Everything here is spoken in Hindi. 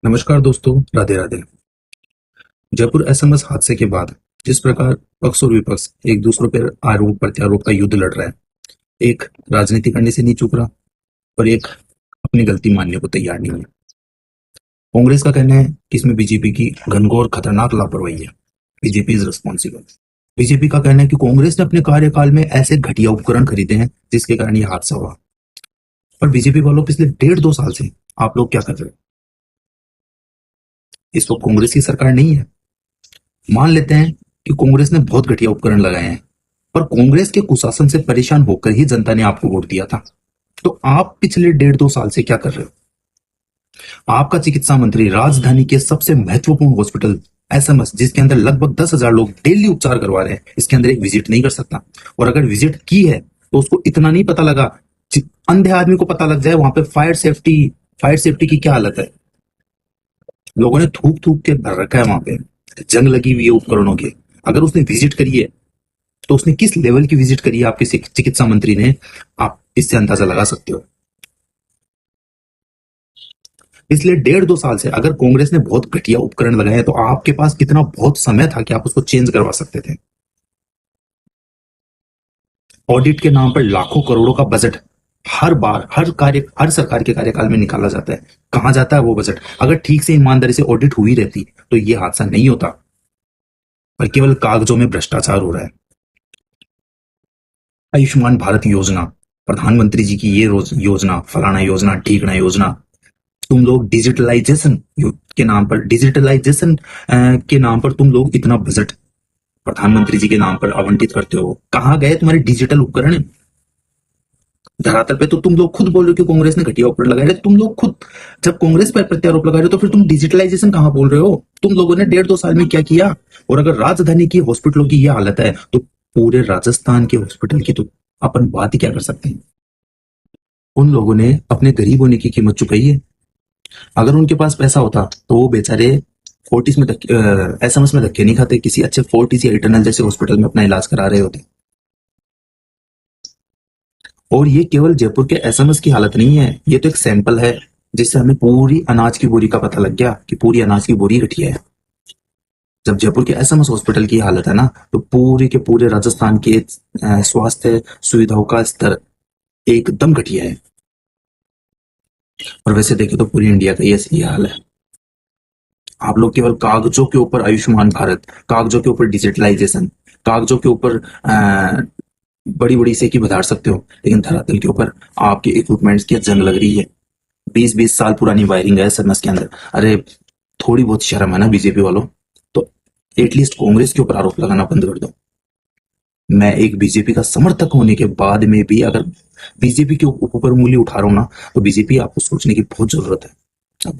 नमस्कार दोस्तों, राधे राधे। जयपुर एसएमएस हादसे के बाद जिस प्रकार पक्ष और विपक्ष एक दूसरे पर आरोप प्रत्यारोप का युद्ध लड़ रहा है, एक राजनीति करने से नहीं चूक रहा और एक अपनी गलती मानने को तैयार नहीं है। कांग्रेस का कहना है कि इसमें बीजेपी की घनघोर खतरनाक लापरवाही है। BJP is responsible. बीजेपी का कहना है कि कांग्रेस ने अपने कार्यकाल में ऐसे घटिया उपकरण खरीदे हैं जिसके कारण यह हादसा हुआ। पर बीजेपी वालों पिछले 1.5-2 साल से आप लोग क्या कर रहे हो? इस वक्त कांग्रेस की सरकार नहीं है। मान लेते हैं कि कांग्रेस ने बहुत घटिया उपकरण लगाए हैं, पर कांग्रेस के कुशासन से परेशान होकर ही जनता ने आपको वोट दिया था। तो आप पिछले 1.5-2 साल से क्या कर रहे हो? आपका चिकित्सा मंत्री राजधानी के सबसे महत्वपूर्ण हॉस्पिटल एसएमएस, जिसके अंदर लगभग 10,000 लोग डेली उपचार करवा रहे हैं, इसके अंदर एक विजिट नहीं कर सकता। और अगर विजिट की है तो उसको इतना नहीं पता लगा, अंधे आदमी को पता लग जाए वहां पे फायर सेफ्टी की क्या हालत है। लोगों ने थूक थूक के भर रखा है वहां पे, जंग लगी हुई है उपकरणों की। अगर उसने विजिट करी है तो उसने किस लेवल की विजिट करी है आपके चिकित्सा मंत्री ने, आप इससे अंदाजा लगा सकते हो। पिछले 1.5-2 साल से अगर कांग्रेस ने बहुत घटिया उपकरण लगाए हैं तो आपके पास कितना बहुत समय था कि आप उसको चेंज करवा सकते थे। ऑडिट के नाम पर लाखों करोड़ों का बजट हर बार हर सरकार के कार्यकाल में निकाला जाता है। कहां जाता है वो बजट? अगर ठीक से ईमानदारी से ऑडिट हुई रहती तो ये हादसा नहीं होता, पर केवल कागजों में भ्रष्टाचार हो रहा है। आयुष्मान भारत योजना, प्रधानमंत्री जी की ये योजना, फलाना योजना, ठीकना योजना, तुम लोग डिजिटलाइजेशन के नाम पर तुम लोग इतना बजट प्रधानमंत्री जी के नाम पर आवंटित करते हो। कहां गए तुम्हारे डिजिटल उपकरण? धरातल पे तो तुम लोग खुद बोल रहे हो कि कांग्रेस ने घटिया उपकरण लगाए। तुम लोग खुद जब कांग्रेस पर प्रत्यारोप लगा रहे हो तो फिर तुम डिजिटलाइजेशन कहां बोल रहे हो? तुम लोगों ने 1.5-2 साल में क्या किया? और अगर राजधानी की हॉस्पिटलों की यह हालत है तो पूरे राजस्थान के हॉस्पिटल की तो अपन बात ही क्या कर सकते हैं। उन लोगों ने अपने गरीब होने की कीमत चुकाई है। अगर उनके पास पैसा होता तो वो बेचारे फोर्टिस में एसएमएस में धक्के नहीं खाते, किसी अच्छे फोर्टिस या इटर्नल जैसे हॉस्पिटल में अपना इलाज करा रहे होते। और ये केवल जयपुर के एसएमएस की हालत नहीं है, ये तो एक सैंपल है जिससे हमें पूरी अनाज की बोरी का पता लग गया कि पूरी अनाज की बोरी घटिया है। जब जयपुर के एसएमएस हॉस्पिटल की हालत है ना, तो पूरे के पूरे राजस्थान के स्वास्थ्य सुविधाओं का स्तर एकदम घटिया है। और वैसे देखें तो पूरी इंडिया का ये हाल है। आप लोग केवल कागजों के ऊपर आयुष्मान भारत, कागजों के ऊपर डिजिटलाइजेशन, कागजों के ऊपर बड़ी बड़ी सेकी बधार सकते हो, लेकिन धरातल के ऊपर आपके इक्विपमेंट्स की जंग लग रही है। 20-20 साल पुरानी वायरिंग है एसएमएस के अंदर। अरे थोड़ी बहुत शर्म है ना बीजेपी वालों, तो एटलीस्ट कांग्रेस के ऊपर आरोप लगाना बंद कर दो। मैं एक बीजेपी का समर्थक होने के बाद में भी अगर बीजेपी के ऊपर उंगली उठा रहा हूं ना, तो बीजेपी आपको सोचने की बहुत जरूरत है। अब